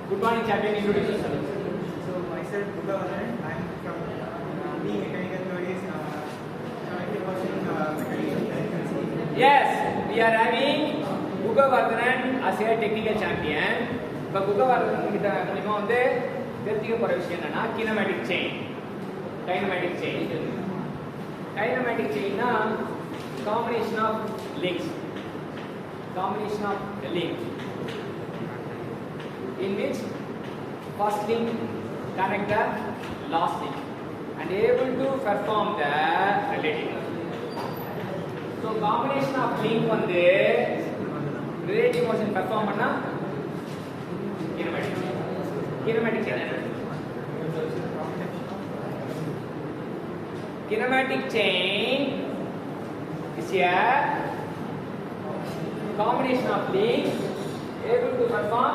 Good morning, champion. Introduce yourself. So myself, Bhugavan, I'm from being mechanical theories, watching mechanical efficiency. Yes, we are having Bhugavardhanan as a technical champion. இப்போ Bhugavardhanan கிட்ட மூலமா வந்து தெரிஞ்சுக்க போற விஷயம் என்னன்னா kinematic chain, dynamic chain. Dynamic chain னா combination of links in which first link connect the last link and able to perform the relative. So combination of link வந்து relative motion perform பண்ணா kinematic chain. Kinematic chain is a combination of links able to perform